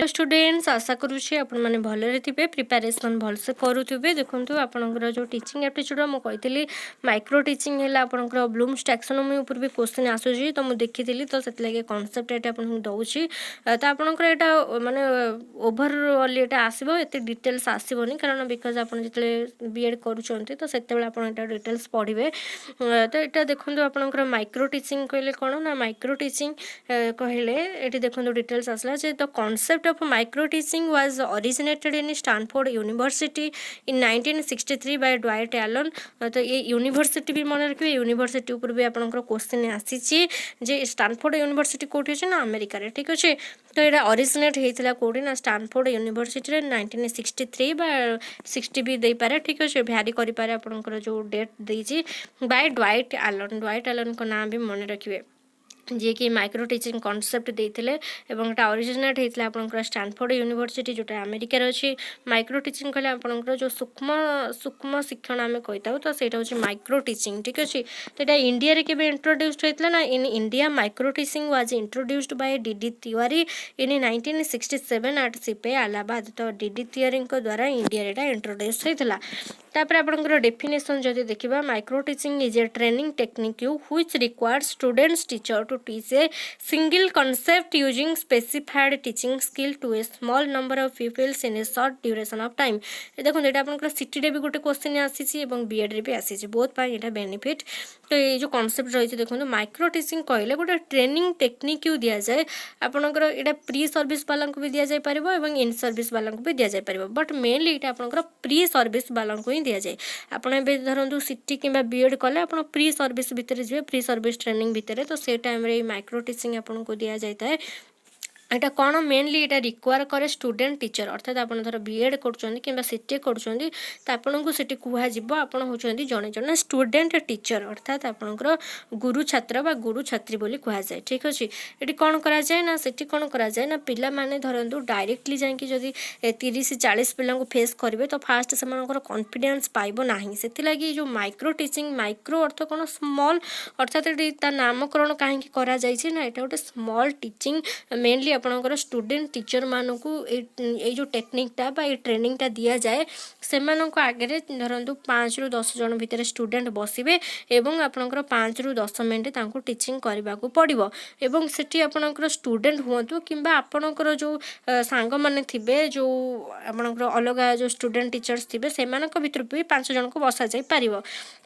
Students आशा करुँचे आपण मैंने भलरे थे प्रिपेरेसन भलसे करुवे देखो आपंकर जो टीचिंग एप्टीट्यूड मुझे माइक्रो टीचिंग है आपंकर ब्लूम्स टैक्सोनॉमी उपर भी क्वेश्चन आसूँ तो मुझे देखी तो से कनसेप्ट ये आपको दूसरी तो आपंकर यहाँ माने ओभरअल ये आसो ये डिटेल्स आसबनी कारण बिकज आप जो बीएड करुँच तो से डिटेल्स पढ़े तो यहाँ देखो आपंकर माइक्रो टीचिंग कहले कौन ना माइक्रो टीचिंग कहले ये देखो डिटेल्स आसला the concept of micro teaching was originated in Stanford University in 1963 by Dwight Allen। तो ये यूनिवर्सिटी भी मन रखिए यूनिवर्सिटी ऊपर भी आपंकर क्वेश्चन आसी जे स्टानफोर्ड यूनिवर्सिटी कौटी अच्छे ना अमेरिका रे ठीक अच्छे तो यहाँ ऑरिजिनेट होता कौटी ना स्टानफोर्ड यूनिवर्सिटी 1963 बा 60 भी दे पारे ठीक अच्छे भ्यारी करें आपंकर जो डेट देती बाय ड्वाइट एलन को नाम भी मन रखिए जी कि माइक्रो टीचिंग कॉन्सेप्ट देते यहाँ ओरिजिनेट होता आपंकर स्टानफोर्ड यूनिवर्सिटी जोटा अमेरिकार अच्छी माइक्रो टीचिंग कहले आपंकर जो सूक्ष्म शिक्षण आम कही तो सहीटा हूँ माइक्रो टीचिंग ठीक अच्छे तो यहाँ इंडिया रे केबे इंट्रोड्यूस्ड होता ना in India micro teaching was introduced by DD Tiwari in 1967 at सिपे इलाहाबाद तो डीडी तिवारी द्वारा इंडिया रे इंट्रोड्यूस होता तापर आपंकर डेफिनेशन जदि देखा micro teaching is a training technique which requires students teacher to teach a single concept using specified teaching skill to a small number of peoples in a short duration of time देखो ये आपंकर सीटी रे भी गोटे question आसी BEd रे भी आसी बहुत यहाँ बेनिफिट तो ये जो कॉन्सेप्ट रही देखो माइक्रो टीचिंग कहले गोटे ट्रेनिंग टेक्निक दि जाए आपंकर यहाँ प्री सर्विस वाला भी दि जापर और इन सर्विस वाला भी दि जापर बट मेनली ये आपंकर प्री सर्विस वाला दि जाए आपड़ ए धरतु सीटी कि बीएड कले आप प्री सर्विस भितर जी प्री सर्विस ट्रेनिंग भितर तो से टाइम माइक्रो टीचिंग आपको दि जाए यहाँ कौन मेनली यहाँ रिक्वायर करे स्टूडेंट टीचर अर्थात आप धर बीएड कर सीटी कर सीटी कहुब आप होती जड़े जड़े स्टूडेंट टीचर अर्थात आपंकर गुरु छात्र बा गुरु छात्री बोली कहुए ठीक अच्छे ये कौन कराए ना सीटी कौन कराए ना पिला माने धरतु डायरेक्टली जाकि जदि 30-40 पिला फेस करेंगे तो फास्ट से कॉन्फिडेंस पाइब ना से जो माइक्रो टीचिंग माइक्रो अर्थ कौन स्मॉल अर्थात नामकरण कहीं करा ना यहाँ गोटे स्मॉल टीचिंग मेनली आपंकर स्टूडेंट टीचर मानक ये जो टेक्निकटा ये ट्रेनिंगटा दि जाए से आगे धरतु 5 ରୁ 10 जन भितर स्टूडेंट बसवे एवं आपंकर 5 ରୁ 10 मिनट टीचिंग करने को पड़ो एवं से आपंकर स्टूडेंट हूँ कि आपंकर जो सांग मैंने थे जो आपंकर अलग जो स्टूडेंट टीचर्स थे से भर भी 5 जन को बसा जा पार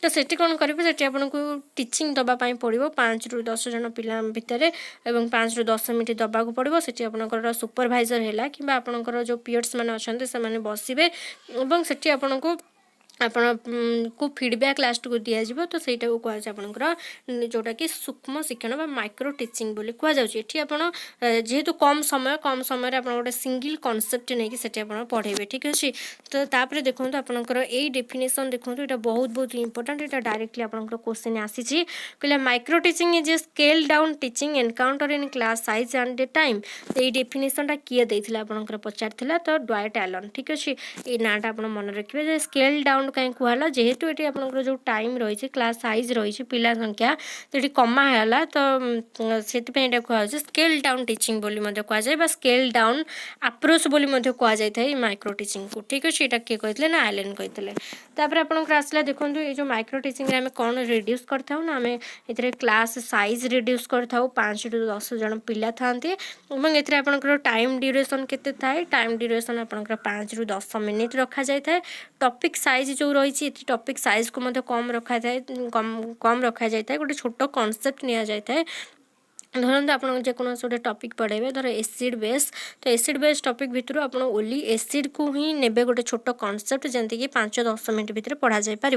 तो से कौन करेंगे से आपको टीचिंग दवापाई पड़ो 5 ରୁ 10 जन पिला भितर 5 ରୁ 10 मिनट दवाक पड़ो से आपंकर सुपरभाइजर है कि आपंकर जो पीरियड्स मैंने अच्छा से बसवे और से आपको आपण को फीडबैक लास्ट को दिया जाए तो सहीटा को कहुए आपंकर जोटा कि सूक्ष्म शिक्षण बा माइक्रो टीचिंग बोली कहुए आप जेहेतु कम समय आप गोटे सिंगल कॉन्सेप्ट नहीं कि पढ़ेबे ठीक अच्छे तो तापर देखो आपंकर यही डेफिनेशन देखो यहाँ बहुत इंपोर्टेंट यहाँ डायरेक्टली आपंकर क्वेश्चन आसी कहला micro teaching is a scale down teaching encounter in class size and A time तो ये डेफिनेशनटा किए देता आपंकर पचार तो ड्वाइट एलन ठीक अच्छे ये नाटा आप मन रखिए स्केल डाउन कहीं कहला जेहेतु ये आपंकर जो टाइम रही क्लास साइज रही पिला संख्या तो ये कमा है तो से कहुए स्केल डाउन टीचिंग बोली कहुए स्केल डाउन अप्रोच बोली कहुए माइक्रो टीचिंग को ठीक अच्छे यहाँ किए कहते ना आलेन कहते तापर आपंकर आसला देखो ये जो माइक्रो टीचिंग आम कौन रिड्यूस करता ना आम ए क्लास साइज रिड्यूस करता 5 ରୁ 10 जन पिला था आपंकर टाइम ड्यूरेशन केते थाए टाइम ड्यूरेशन आपंकर 5 ରୁ 10 मिनिट रखा जाए टॉपिक साइज जो रही टॉपिक साइज को कम रखा जाए कम रखा जाए गोटे छोट कॉन्सेप्ट नि जाए धरते आप जेकोसी गोटे टॉपिक पढ़ेबे धर एसिड बेस तो एसिड बेस टॉपिक भितर आप ओनली एसिड को ही नेबे गोटे छोट कॉन्सेप्ट जमती कि 5-10 मिनट भितर पढ़ा जाए पार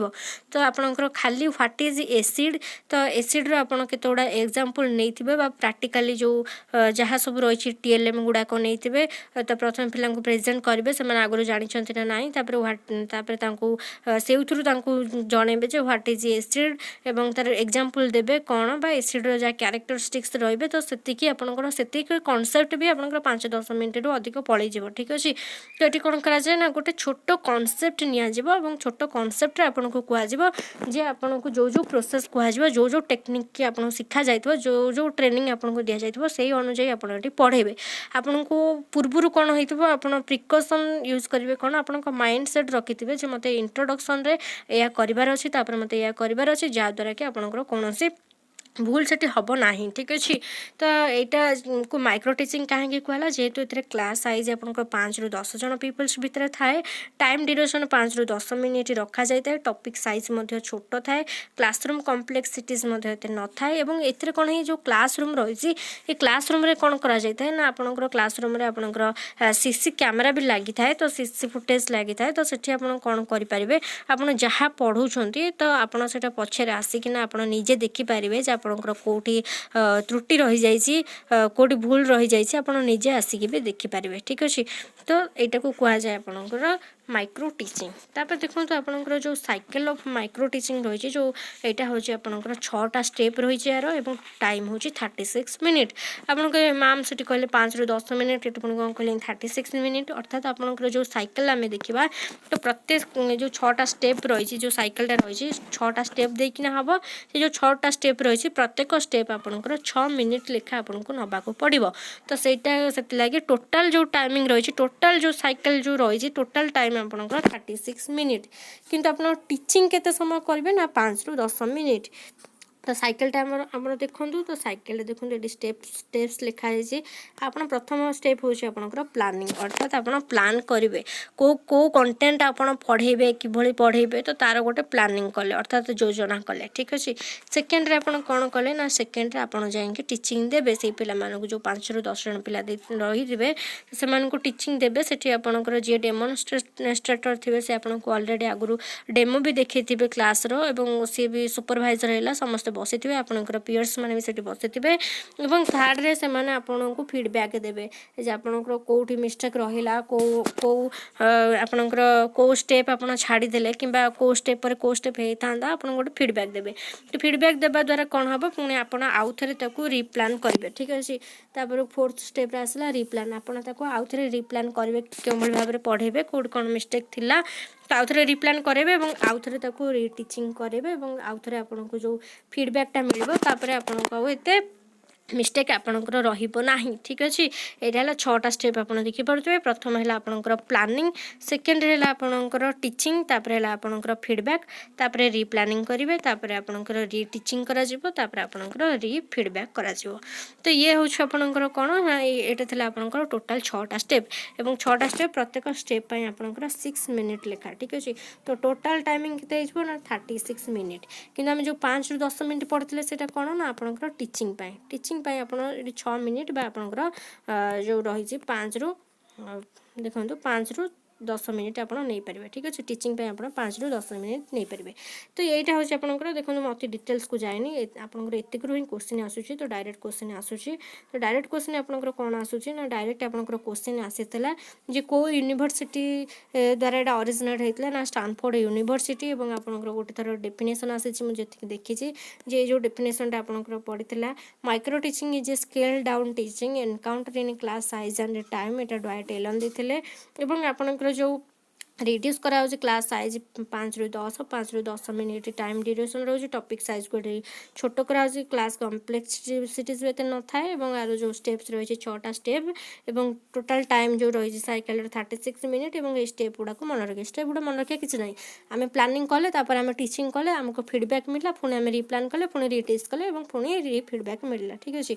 तो आपंकर खाली व्हाट इज एसिड तो एसिड आप केतोड़ा एग्जांपल नहीं प्राक्टिकली जो जहाँ सब रही टीएलएम गुड़ाक नहीं तो प्रथम पिला प्रेजेंट करेंगे से आगुरी जानते ना ना से जनइबे व्हाट इज एसिड एवं तार एग्जांपल देबे कौन बा एसिड जहाँ क्यारेक्टरिस्टिक्स रहिबे तो सेतिकी आपनकर सेतिकी कॉन्सेप्ट भी आपनकर 5-10 मिनिट रु अधिक पळै जिवो ठीक अछि। तो एटी कोन करा जाय ना गोटे छोटो कॉन्सेप्ट निया जिवो एवं छोटो कॉन्सेप्ट रे आपनको कुआ जिवो जे आपनको जो प्रोसेस कुआ जिवो जो टेक्निक की आपन सिखा जायतिबो जो ट्रेनिंग आपनको दिया जायतिबो सेही अनुଯାयी आपन एटी पढेबे। आपनको पूर्वरु कोन होइतिबो आपन प्रिकॉशन यूज करिवे कोन आपनको माइंड सेट रखिथिबे जे मते इंट्रोडक्शन रे या करिवार अछि तापर मते या करिवार अछि जा द्वारा कि आपनकर कोनोसी भूल सेठी हबो नाही ठीक अछि। तो एटा को माइक्रो टीचिंग काहे कहला जेहेतु एथरे क्लास साइज आपनकर 5 रु 10 जन पीपल्स भितर थाए टाइम ड्यूरेशन 5 रु 10 मिनिट रखा जायते टॉपिक साइज मध्ये छोट थाए क्लासरूम कॉम्प्लेक्सिटीज मध्ये एते न थाए एवं एथरे कोन हे जो क्लासरूम रहिछि ए क्लासरूम रे कोन करा जायते ना आपनकर क्लासरूम रे आपनकर सीसी कैमरा भी लागि थाए तो सीसी फुटेज लागि थाए तो सेठी आपन कोन करि परिबे आपन जहा पढौछंती तो आपन सेटा पछरे आसी किना आपन निजे देखि परिबे जे आपनकर कोठी त्रुटि रहि जाइछि कोठी भूल रहि जाइछि आपन निजे आसी के भी देखि परिबे ठीक अछि। तो एटा को कुआ जाय आपनकर माइक्रो टीचिंग। तापर देखंतु आपनकर जो साइकिल ऑफ माइक्रो टीचिंग रहिछि जो एटा होछि आपनकर 6टा स्टेप रहिछि यार एवं टाइम होछि 36 मिनिट। आपन कहे मैम सेठी कहले 5 रु 10 मिनिट एटा कोन कहले 36 मिनिट अर्थात आपनकर जो साइकिल आमे देखिबा तो प्रत्येक जो 6टा स्टेप रहिछि जो साइकिल टा रहिछि 6टा स्टेप देकिना हबो से जो 6टा स्टेप रहिछि प्रत्येक स्टेप आपनकर 6 मिनिट लेखा आपनको नबा को पड़िबो। तो सेटा सेति लागि टोटल जो टाइमिंग रहिछि टोटल जो साइकिल जो रहिछि टोटल टाइम आपनकर 36 मिनिट किंतु आपन टीचिंग केते समय करबे ना 5 रु 10 मिनिट। तो साइकिल टाइम हमर देखंतु तो साइकिल देखंतु एडी स्टेप्स लिखा है आपन प्रथम स्टेप होछि आपनकर प्लानिंग अर्थात आपन प्लान करिवे को कंटेंट आपन पढेबे कि भली पढेबे तो तार गोटे प्लानिंग कले अर्थात योजना कले ठीक अछि। सेकंड रे आपन कोन कले ना सेकंड रे आपन जाय कि टीचिंग देबे से पिला मानको जो 5 रु 10 जन पिला रहि दिबे से मानको टीचिंग देबे सेठी आपनकर जे डेमोन्स्ट्रेटर थिबे से आपनको ऑलरेडी आगुरु डेमो भी देखैथिबे क्लास रो एवं से भी सुपरवाइजर हैला समस्त बसिथिबे आपनकर पियर्स माने भी सेठी बसिथिबे एवं थर्ड रे से माने आपनको फीडबैक देबे जे आपनकर कोठी मिस्टेक रहिला को आपनकर को स्टेप आपन छाडी देले किबा को स्टेप पर को स्टेप हेतांदा आपन गोटे फीडबैक देबे। तो फीडबैक देबा द्वारा कोन हबो पुनी आपन आउ थरे ताकू रिप्लान करिवे ठीक अछि। तापर फोर्थ स्टेप रे आसला रिप्लान आपन ताकू आउ थरे रिप्लान करिवे केमल भाबरे पढेबे कोड कोन मिस्टेक थिला तो आउ थरे रिप्लान करेबे एवं आउ थरे ताकू रीटीचिंग करेबे एवं आउ थरे आपनको जो फीडबैक टा मिलबो तापर आपनको एते मिस्टेक आपनकर रहिबो नाही ठीक अछि। एटा हला 6टा स्टेप आपन देखि पड़थबे प्रथम हला आपनकर प्लानिंग सेकंड हला आपनकर टीचिंग तापर हला आपनकर फीडबैक तापर रीप्लानिंग करिवे तापर आपनकर रीटीचिंग करा जिवो तापर आपनकर री फीडबैक करा जिवो। तो ये होछ आपनकर कोन एटा थला आपनकर टोटल 6टा स्टेप एवं 6टा स्टेप प्रत्येक स्टेप पय आपनकर 6 मिनिट लेखा ठीक अछि। तो टोटल टाइमिंग केते हिजबो ना 36 मिनिट किंतु हम जो 5 रु 10 मिनिट पढथिले सेटा कोन ना आपनकर टीचिंग पय टीचिंग 6 मिनिट बा आपनकर जो रही 5 रु देखो 5 रु 10 मिनिट आपन नहीं पारे ठीक अच्छे टीचिंग पे आप 5 रु 10 मिनिट नहीं पारे। तो यहीटा हूँ आपंकर देखो मत डिटेल्स को जाए आपंकर एतिक ही क्वेश्चन आसूँ तो डायरेक्ट क्वेश्चन आसूँ तो डायरेक्ट क्वेश्चन आपंकर कौन आसूँ ना डायरेक्ट आपंकर क्वेश्चन आसीला जे को यूनिवर्सिटी द्वारा यहाँ ऑरिजिनेट होता ना स्टैनफोर्ड यूनिवर्सिटी और आपंकर गोटे थर डेफिनेशन आसी देखी जे जो डेफिनेशन आपंकर पड़ा micro teaching is a scale down teaching encounter in class size and time Etah Dwight Elon देते आपंकर जो रिड्यूस करा क्लास साइज 5 रु 10 मिनिट टाइम ड्यूरेशन रोज टॉपिक साइज को छोट करा क्लास कॉम्प्लेक्सिटीज भी न थाए आर जो स्टेप्स रही 6टा स्टेप और टोटल टाइम जो रही साइकिल 36 मिनिट और स्टेप गुड़ा मन रखे स्टेप गुड़ा मन रखा किसी ना आम प्लानिंग कले आम टीचिंग कले आमको फीडबैक मिला पुणी आम रिप्लान कले पुणी रिटीच कले पुणी री फीडबैक मिलला ठीक अच्छे।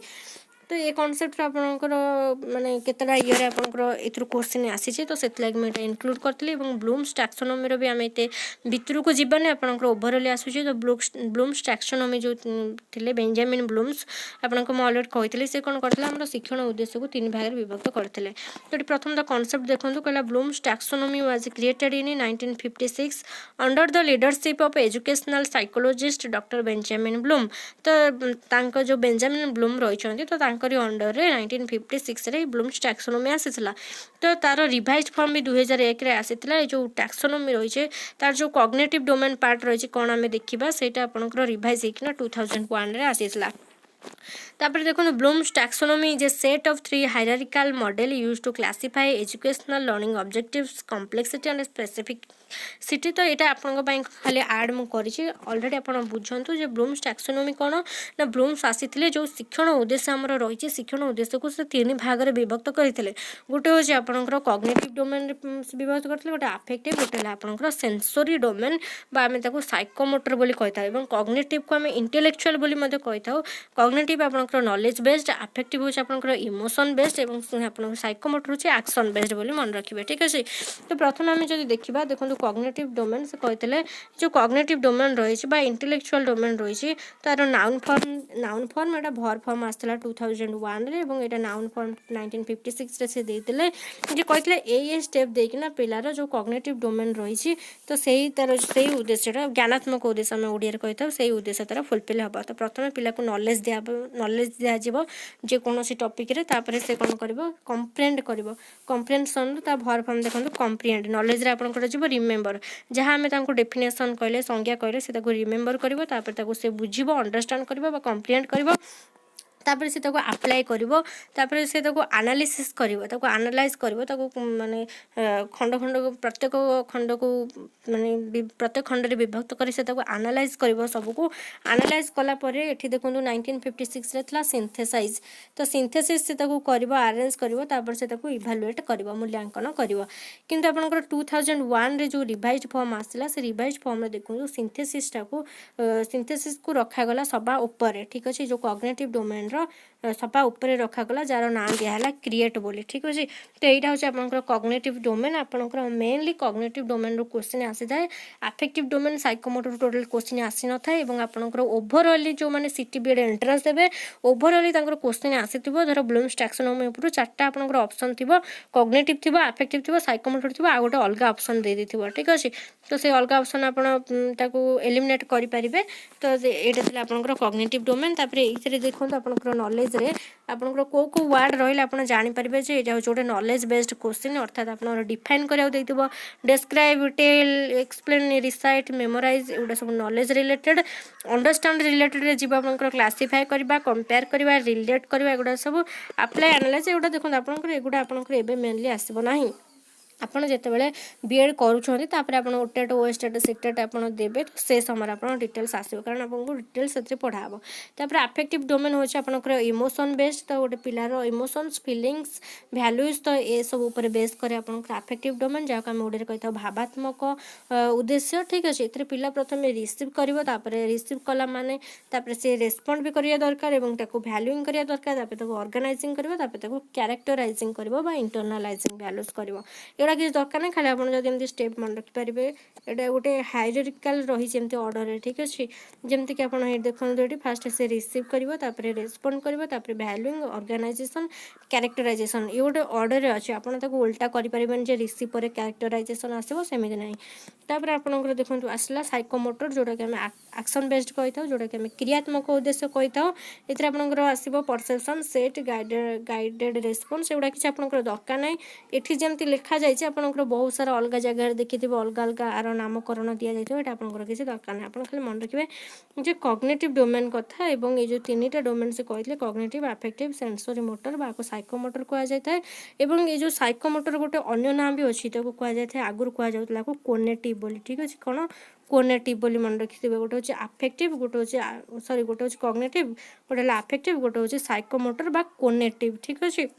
तो ये कॉन्सेप्ट आपंकर माने केतटा इयर आपंकर एथुर क्वेश्चन आसी तो से मुझे इनक्लूड करी ब्लूम्स टैक्सोनॉमी भी आम एत भितर को जीवानी आपंकर ओभरअल आसूँ तो ब्लूम्स टैक्सोनॉमी जो थे बेंजामिन ब्लूम्स आपको मैं अलरेडी कही से कौन करते शिक्षण उद्देश्य को 3 भाग विभक्त करते। तो प्रथम द कॉन्सेप्ट देखो कहला Bloom's taxonomy was created in 1956 under the leadership of educational psychologist doctor Benjamin Bloom. तो जो बेंजामिन ब्लूम रही तो अंडर रे 1956 रे ब्लूम्स टैक्सोनॉमी आसीला तो तार रिवाइज फॉर्म भी 2001 रे आसीला जो टैक्सोनॉमी रही तार जो कॉग्निटिव डोमेन पार्ट रही कौन आम देखा से रिवाइज होना 2001 रे आसीला। तापर देखो Bloom's taxonomy is a set of 3 hierarchical model used to classify educational learning objectives complexity and specificity. तो यहाँ आपण खाली आड मु करी ऑलरेडी आप बुझंतु जे ब्लूम्स टैक्सोनॉमी कौन ना ब्लूम्स आसी जो शिक्षण उद्देश्य आमर रही शिक्षण उद्देश्य को से 3 भाग में विभक्त करते गोटे हूँ आपंकर कॉग्निटिव डोमेन विभक्त करते गोटे अफेक्टिव गोटे आपंकर सेंसोरी डोमेन आम साइकोमोटर बोली कही था कॉग्निटिव को आम इंटेलेक्चुअल बोली कही था। कॉग्निटिव आपंकर नॉलेज बेस्ड अफेक्टिव हूँ आपंकर इमोशन बेस्ड और आप साइकोमोटर हूँ एक्शन बेस्ड बोली मन रखिए ठीक अच्छे। तो प्रथम आम जो देखा देखो कॉग्निटिव डोमेन से कहते जो कॉग्निटिव डोमेन रही इंटेलेक्चुअल डोमेन रही तार नाउन फॉर्म एटा भर फॉर्म आसला 2001 रे और ये नाउन फॉर्म 1956 से देते जे कहते ये स्टेप देकिना पिलार जो कॉग्निटिव डोमेन रही तो सही तार से उद्देश्य ज्ञानात्मक उद्देश्य आम ओडिया कही था से उद्देश्य तार फुलफिल हम। तो प्रथम पिला को नॉलेज दिज्व जेकोसी टॉपिक रे तापर से कौन कर कम्प्रेहेंड कर कम्प्रेहेंशन ता भर फॉर्म देखो कम्प्रिहेंड नॉलेज रे आपन कर रिमेम्बर जहाँ आम डेफिनेशन कहले संज्ञा कहले से रिमेम्बर कर से बुझ अंडरस्टांड कर कम्प्रिहेंड कर तापर से अप्लाई कर से एनालिसिस कर एनालाइज कर माने खंड खंड प्रत्येक खंड को माने प्रत्येक खंड रे विभक्त कर से एनालाइज कर सबको एनालाइज कलापर ये देखो 1956 रे थला सिंथेसाइज तो सिंथेसिस से कर अरेंज कर से इभालुएट कर मूल्यांकन कर किंतु आपनकर 2001 रे जो रिवाइज्ड फॉर्म आसला से रिवाइज्ड फॉर्म रे देखो सिंथेसिस को रखागला सभा ऊपर ठीक अच्छे जो कॉग्निटिव डोमेन सपा उपरे रखागला जार ना दिहला क्रिएट बोली ठीक अच्छे। तो यहाँ हूँ आपंकर कॉग्निटिव डोमेन आपंकर मेनली कॉग्निटिव डोमेन रो क्वेश्चन आसी थाए affective domain psychomotor total question आसी न थाए और आपंकर ओभरअली जो मैंने सीटीबीएड एंट्रेंस देवे ओभरअली क्वेश्चन आसीथिबो धर ब्लूम्स टैक्सोनॉमी ऊपर 4टा आपंकर ऑप्शन थिबो कॉग्निटिव थिबो अफेक्टिव थिबो साइकोमोटर थिबो आ गोटे अलग ऑप्शन दे देथिबो ठीक अच्छे। तो से अलग ऑप्शन आपण ताको एलिमिनेट करि परिबे। तो एटा थिला आपंकर कॉग्निटिव डोमेन तापर एइथरे देखंतु आपंकर नॉलेज रे आपंकर को वर्ड रहिला आपण जानि परिबे जे एटा होचे नॉलेज बेस्ड क्वेश्चन अर्थात आपण डिफाइन करिया दैथिबो describe tell explain recite memorise एटा सब नॉलेज रिलेटेड अंडरस्टैंड रिलेटेड रे जीवा आपंकर क्लासिफाई करबा कंपेयर करबा रिलेट करबा एगुडा सब अप्लाई एनालाइज एगुडा देखंतु आपंकर एगुडा आपंकर एबे मेनली आसीबो नाही आपड़ जितेबाला बीएड करुँच तापर आप ओटेट ओएसटेट सिटेट आप देवे तो से समय आप डिटेल्स आसो कारण आपको डिटेल्स से पढ़ाब। तापर अफेक्टिव डोमेन होचे आपनकर इमोशन बेस्ड तो गोटे पिलार इमोशंस फीलिंग्स वैल्यूज तो ये सब ऊपर बेस करे आपनकर अफेक्टिव डोमेन जहाँ आम ओडिया कही था भावात्मक उद्देश्य ठीक अच्छे। ये पिला प्रथम रिसीव कर रिसीव कला माने तापर से रेस्पॉन्ड भी करिया दरकार और ताको वैल्यूइंग करिया दरकार तापर ताको ऑर्गेनाइजिंग करिवो तापर ताको कैरेक्टराइजिंग करिवो बा इंटरनलाइजिंग वैल्यूज करिवो एटा किसी दरकार ना खाली आप जमी स्टेप मन रखिपारे एटा गोटे हायरार्किकल रही ऑर्डर ठीक अच्छे जमती कि आप देखते ये फास्ट से रिसीव कर रेस्पॉन्ड कर वैल्यूइंग ऑर्गेनाइजेशन कैरेक्टराइजेशन ये गोटे ऑर्डर अच्छे आप उल्टा करें जे रिसीव पर कैरेक्टराइजेशन आसो सेमती ना। तापर आपंकर देखो आसला साइकोमोटर जोटा कि एक्शन बेस्ड कही था जोटा कि क्रियात्मक उद्देश्य कही था ये आपंकर आसो परसेप्शन सेट गाइडेड रेस्पॉन्स एगुड़ा किसी आपंकर दरकार ना ये जमी लिखा जाए आपंकर बहुत सारा अलग जगह देखिए अलग अलग आर नामकरण दि जाए ये आपंकर किसी दरकार ना आप खाली मन रखिए जे कॉग्निटिव डोमेन कथा और ये जो 3टा डोमेन से कहते कॉग्निटिव अफेक्टिव सेंसरी मोटर बा साइकोमोटर कह जाए और ये जो साइकोमोटर गोटे अन्य नाम भी अच्छी तो कह जाए आगुरी कहुला कोनेटिव बोली ठीक अच्छे कौन कोनेटिव बोली मन रखिथे गोटे हूँ अफेक्टिव गोटे हूँ सॉरी गोटे हूँ कॉग्निटिव गोटे अफेक्टिव गोटे हूँ साइकोमोटर बा कोनेटिव ठीक अच्छे।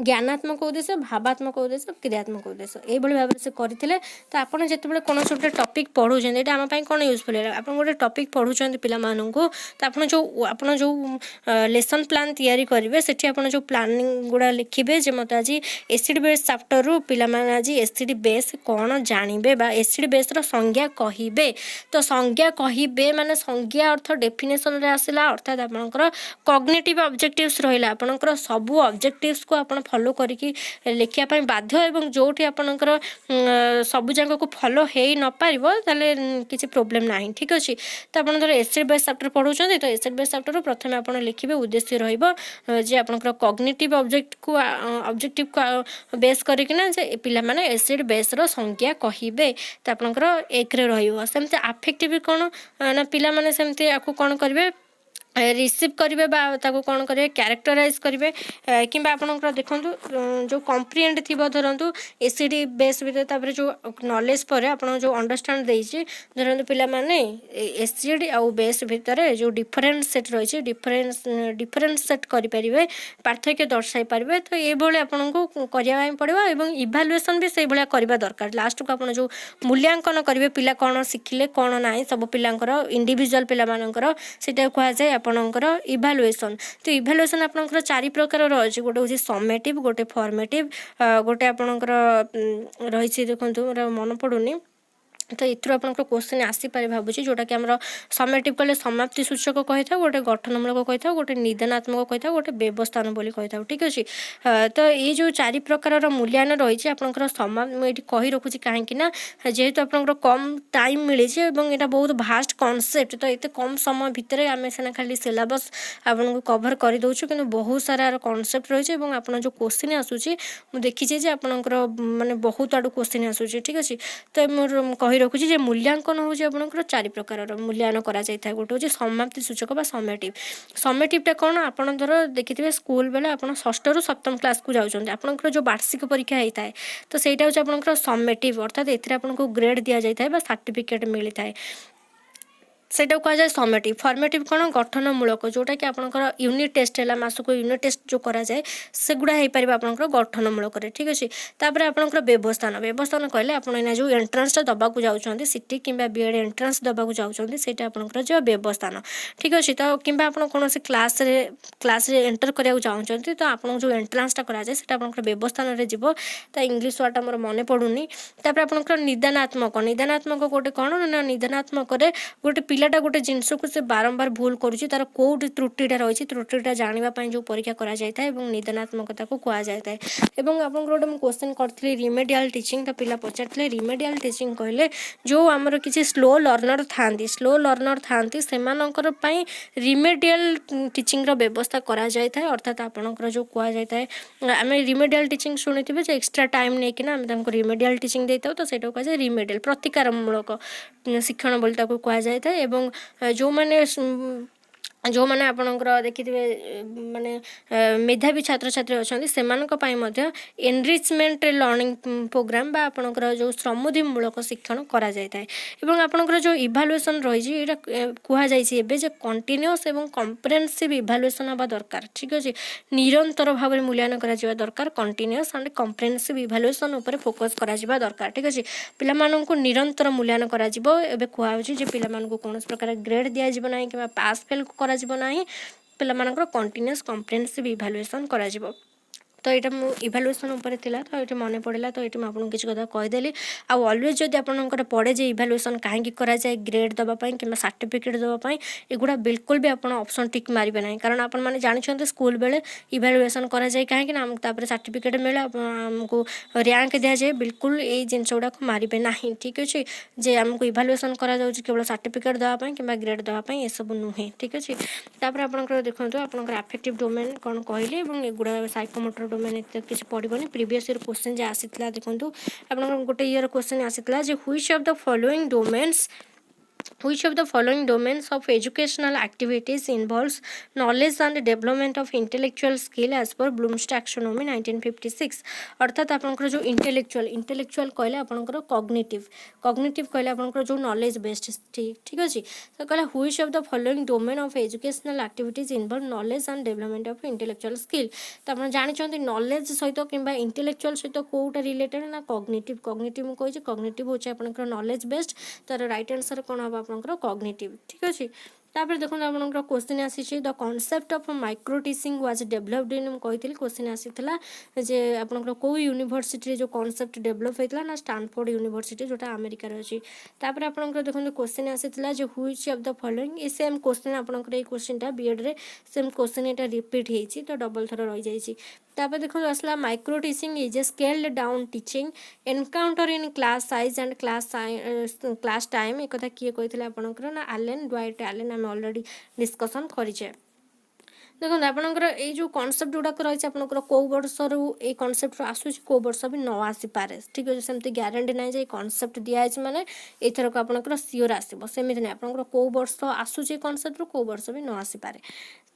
ज्ञानात्मक उद्देश्य भावात्मक उद्देश्य क्रियात्मक उद्देश्य यही भाव से करते तो आपड़ जिते कौन गोटे टपिक पढ़ुं ये आम कौन यूजफुल है आप गोटे टपिक पढ़ुं पिलामानू तो आप जो लेसन प्लान तैयारी करेंगे से जो प्लानिंग गुड़ा लिखे जे मत आज एसिड बेस चैप्टर रू पिला आज एसिड बेस कौन जानवे एसिड बेस संज्ञा कहे तो संज्ञा कहे माने संज्ञा अर्थ डेफिनेशन रे आसला अर्थात आपंकर कॉग्निटिव ऑब्जेक्टिव्स रहा आपंकर सबू ऑब्जेक्टिव्स को आप फॉलो करके लिखापी बाध्य और जो आपंकर सबू जाक को फॉलो हो न पार किसी प्रोब्लेम ना ठीक अच्छे। तो आप एसिड बेस चैप्टर पढ़ुं तो एसिड बेस चैप्टर प्रथम आप लिखे उद्देश्य रही आपंकर कॉग्निटिव ऑब्जेक्टिव को बेस करना पिला माने एसिड बेस रो संज्ञा कहे तो आपंकर एक रही सेमती अफेक्टिव कौन ना पिला माने सेमती आपको कौन करेंगे रिसीव करेंगे कौन करेंगे क्यारेक्टराइज करेंगे कि आपंकर देखूँ जो कम्प्रिहेंड थी धरतु एसीडी बेस भर जो नॉलेज पर आप जो अंडरस्टैंड देती धरतु पिलाने एसीडी आउ बेस भितर जो डिफरेन्स सेट रही डिफरेन्स सेट करेंगे पार्थक्य दर्शाई पारे तो ये आपको करने पड़ो और इभालुएसन भी से भाया करवा दरकार लास्ट को आप जो मूल्यांकन करेंगे पिला कौन शिखिले कौन ना सब पिलांकर इंडिविजुअल पिलामानकर सेटा कहुए आपणकर इभालुएसन तो इभालुएसन आपणकर 4 प्रकार रही गोटे हूँ समेटिव गोटे फॉर्मेटिव गोटे आपणकर रही देखो मन पड़ूनी तो ये आपंकर क्वेश्चन आसीपे भावुँ जोटा कि आम समेटिव कले समाप्ति सूचक कही था गोटे गठनमूलक कही था गोटे निदानात्मक कही था गोटे व्यवस्थान बोली कही था ठीक अच्छे तो ये जो 4 प्रकार मूल्यांकन रही आपंकर मुझे कही रखुच्छी कहीं जेहेतु आपंकर कम टाइम मिली यहाँ बहुत भास्ट कनसेप्ट तो ये कम समय भितर आम सीना खाली सिलेबस आपको कभर करदे कि बहुत सारा कनसेप्ट रही है आप जो क्वेश्चन आसूसी मुझे देखी आपंकर मानने बहुत आड़ क्वेश्चन आसूसी ठीक अच्छे तो मोर कही रखुच्छी जे मूल्यांकन हूँ आपंकर 4 प्रकार मूल्यांकन कराई गोटे हूँ समाप्ति सूचक बा समेटिवटा कौन आप धर देखिए स्कूल बेले आप 6ठ ରୁ 7ମ क्लास को जाऊँच आपंकर जो वार्षिक परीक्षा होता है तो सहीटा हूँ आपंकर समेटिव अर्थात ए आपको ग्रेड दि जाए सर्टिफिकेट मिलता है सेटा कहुए समेटिव फॉर्मेटिव कौन गठनमूलक जोटा कि आपंकर यूनिट टेस्ट है मासक यूनिट टेस्ट जो कराए सेगुड़ा हो पारे आपंकर गठनमूलक ठीक अच्छे तापर आपंकर व्यवस्थान व्यवस्थान कहले आप जो एंट्रांसटा दबाक जाऊँच सीटी कि बीएड एंट्रांस दबाक जाऊँच से आपंकर जो व्यवस्थान ठीक अच्छे तो कि आप कौन क्लास एंटर कराया चाहते तो आप जो एंट्रांसटा कराए आपंकर व्यवस्थान में जीव तो इंग्लीश वर्डटा मोर मन पड़ूनी तापर आपंकर निदानात्मक गोटे कौन ना निदानात्मक गोटे पिलाटा गोटे जिनस को से बारंबार भूल करुच्ची तार कौट त्रुटिटा रही त्रुटिटा जानापी जो परीक्षा कराए निदानात्मकता को कहुए और आप गोटे मुझे क्वेश्चन करी रिमेडियल टीचिंग तो पिला पचार रिमेडियल टीचिंग कहले जो आमर किसी स्लो लर्नर था से रिमेडियल टीचिंग व्यवस्था कराए अर्थात आपंकर जो कहुए आम रिमेडियल टीचिंग शुणी थे एक्सट्रा टाइम नहीं कि आम रिमेडियल टीचिंग देता तो सहीटा कहुए रिमेडियल प्रतिकारमूलक शिक्षण बोली कहुए जो मैंने जो मैंने आपणकर देखिए माने मेधावी छात्र छात्री अच्छा से एनरिचमेंट लर्निंग प्रोग्राम बा आपणकर जो श्रमोधीमूलक शिक्षण कराए आपणकर जो इभालुएसन रही कहुए कंटिन्यूअस और कम्प्रेहेंसिव इभालुएसन हवा दरकार ठीक अच्छे निरंतर भाव में मूल्यांकन करा दरकार कंटिन्यूअस एंड कम्प्रेहेंसिव इभालुएसन उपर फोकस करा दरकार ठीक अच्छे पिलामानंकु निरंतर मूल्यांकन करा कहुए पिलामानंकु कौन प्रकार ग्रेड दि जाए कि पास फेल नहीं पिलामानंकर कंटिन्यूअस कम्प्रेहेंसिव इभालुएसन करा तो यहाँ मुझे इभालुएसन थिला तो ये मन पड़ा तो ये आपको किसी कथा कहीदेली आलवेज जब आपंकर पड़े जे इभालुएसन कहीं कराए ग्रेड देवाई कि सर्टिफिकेट देवाई एगुड़ा बिल्कुल भी आप ऑप्शन टिक मारे ना कारण आप जानते स्कूल बेले इभालुएसन कराए कहीं सर्टिफिकेट मिले आमको रैंक दि जाए बिल्कुल ये जिनस गुड़ाक मारे ना ठीक अच्छे जे आमको इभालुएसन केवल सर्टिफिकेट देवाई कि ग्रेड देवाई ये सब नुहे ठीक अच्छे तापर आपंकर देखो आपंकर अफेक्टिव डोमेन कौन कहले एगुड़ा साइकोमोटर डोमेन किसी पड़ोनी प्रीवियस ईयर क्वेश्चन जो आसीला देखो आप गोटे ईयर क्वेश्चन आसीला which of the following domains Which of the following domains of educational activities involves knowledge and development of intellectual skill as per Bloom's taxonomy 1956 अर्थात आपंकर जो इंटेलेक्चुअल कहले आपंकर कॉग्निटिव कहले आपंकर जो नॉलेज बेस्ड ठीक अच्छे तो कहले which of the following domain of educational activities involve knowledge and development of intellectual skill तो आप जानते नॉलेज सहित कि इंटेलेक्चुअल सहित कौटा रिलेटेड ना कॉग्निटिव मुझे कॉग्निटिव होचे आपंकर नॉलेज बेस्ड तार राइट आंसर कौन हम आपंकर कॉग्निटिव ठीक अच्छे तापर देखो आपंकर क्वेश्चन आसी the concept of micro teaching was developed in कही क्वेश्चन आसीला जे आपंकर कौ यूनिवर्सिटी जो कॉन्सेप्ट डेवलप होता ना स्टैनफोर्ड यूनिवर्सिटी जोटा अमेरिकार अच्छी तापर आपंकर देखो क्वेश्चन आसीला जे व्हिच ऑफ द फॉलोइंग ये सेम क्वेश्चन आपंकर ये क्वेश्चनटा बीएड रे सेम क्वेश्चन यहाँ रिपीट होती तो डबल थर रही जाइए तापर देखो आसला micro teaching is a scaled down teaching encounter in class size and class time एक किए कही आपंकर ना एलेन ड्वाइट एलेन आम ऑलरेडी डिस्कसन करें देखो आपणकर यो कनसेप्ट गुड़ाक रही आपंकर कौ वर्ष ये कनसेप्ट आसूँ कौ वर्ष भी न आसीपे ठीक अच्छे सेमती ग्यारंटी ना जे कनसेप्ट दिखाई मैंने एथरक आपंकर सियोर आसो सेमती नहीं आपंकर कौ वर्ष आसूँ कनसेप्ट कौ वर्ष भी न आसीपे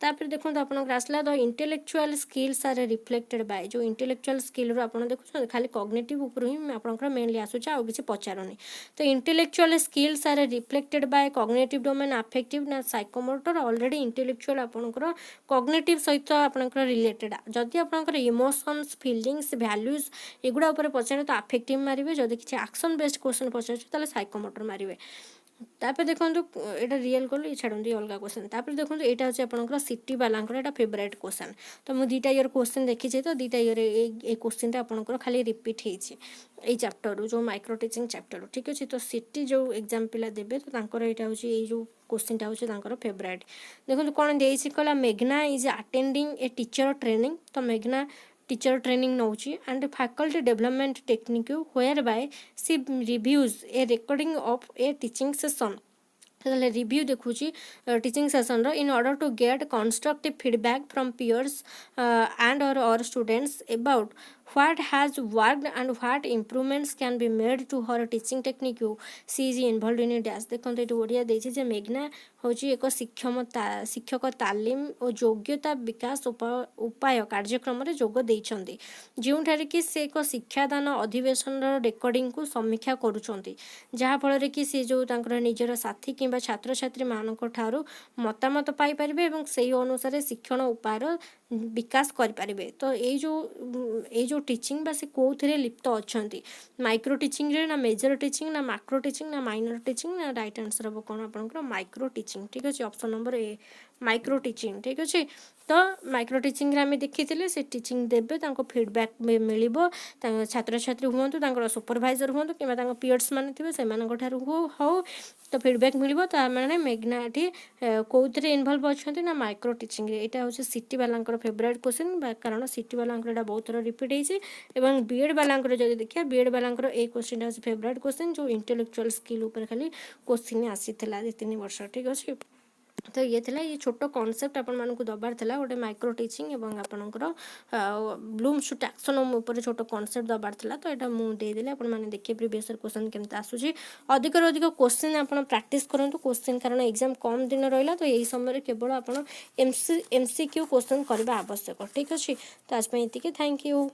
तापर देखो आपंकर आसला the intellectual skills are reflected by जो इंटेलेक्चुअल स्किल आप देखुं खाली कॉग्निटिव उपर ही आपंकर मेनली आसूँ आउ किसी पचारूनी तो intellectual skills are reflected by cognitive domain affective ना साइकोमोटर ऑलरेडी इंटेलेक्चुअल आपंकर कॉग्निटिव सहित आपंकर रिलेटेड जदि आपंकर इमोशंस फीलिंग्स वैल्यूज एगुड़ा उपर पचारे तो अफेक्टिव मारे जदि किसी एक्शन बेस्ड क्वेश्चन पचारे साइकोमोटर मारे तापर देखो यहाँ रियल कल छाड़ती अलग क्वेश्चन तापर देखो यहाँ हूँ आपंकर सिटी बालांकर यहाँ फेवरेट क्वेश्चन तो मुझे दुईटा ईयर क्वेश्चन देखी तो दुईटा ईयर ये क्वेश्चन आपंकर खाली रिपीट होई चैप्टर जो माइक्रो टीचिंग चैप्टर ठीक अच्छे तो सिटी जो एग्जाम पिला देवे तो यहाँ हूँ ये जो क्वेश्चन हूँ फेवरेट देखो कौन देखिए कहला मेघना is attending a teacher training तो मेघना टीचर ट्रेनिंग नौची and faculty development technique whereby she reviews a recording of a teaching session review देखुची teaching session in order to get constructive feedback from peers and और students about what has worked and what improvements can be made to her teaching technique she is involved in dash देखो ये ओडिया देछि जे मेघना हूँ एक शिक्षक तालीम और योग्यता विकास उपाय कार्यक्रम जोग देइछन्ति जोठारे कि से एक शिक्षादान अधिवेशन रेकर्डिंग को समीक्षा करुछन्ति जहाँ फल कि सी जो निजर साथी किंबा छात्र छात्री मानक ठारू मतामत पाई परिबे एवं से अनुसार शिक्षण उपायर विकास करें तो ये जो टीचिंग बा से कौन लिप्त अच्छा माइक्रो टीचिंग रे ना मेजर टीचिंग ना मैक्रो टीचिंग ना माइनर टीचिंग ना राइट आंसर हम कौन आप माइक्रो टीचिंग ठीक अच्छे option number A micro teaching ठीक अच्छे तो माइक्रो टीचिंग रे आमे देखिथिले से टीचिंग देबे तांको फीडबैक मिलिबो छात्र छात्री हुंतु तांकर सुपरवाइजर हुंतु किबा तांको पीयर्स माने थिबे सेमानक ठारू हो तो फीडबैक मिलिबो ता माने मेघना एठी कोउथरे इन्वॉल्व अछंती ना माइक्रो टीचिंग रे एटा होचे सिटी वालांकर फेवरेट क्वेश्चन कारण सिटी वालांकर एटा बहुत थोड़ा रिपीट होइছে एवं बीएड वालांकर जदि देखिया बीएड वालांकर ए क्वेश्चन होचे फेवरेट क्वेश्चन जो इंटेलेक्चुअल स्किल ऊपर खाली क्वेश्चन आसीथिला 2-3 वर्ष ठीक अछि तो ये थिला ये छोट कॉन्सेप्ट आपण मानकु दबार थिला गोटे माइक्रो टीचिंग एवं आपणकर ब्लूम्स टैक्सोनॉमी ऊपर छोट कॉन्सेप्ट दबार थिला तो एटा मु दे देले आपण माने देखिए प्रीवियस ईयर क्वेश्चन केमता आसुची अधिक रो अधिक क्वेश्चन आपण प्रैक्टिस करंतु क्वेश्चन कारण एग्जाम कम दिन रहिला तो एही समय केवल आपण एमसीक्यू क्वेश्चन करबा आवश्यक ठीक अछि तो आज पे इतिके थैंक यू।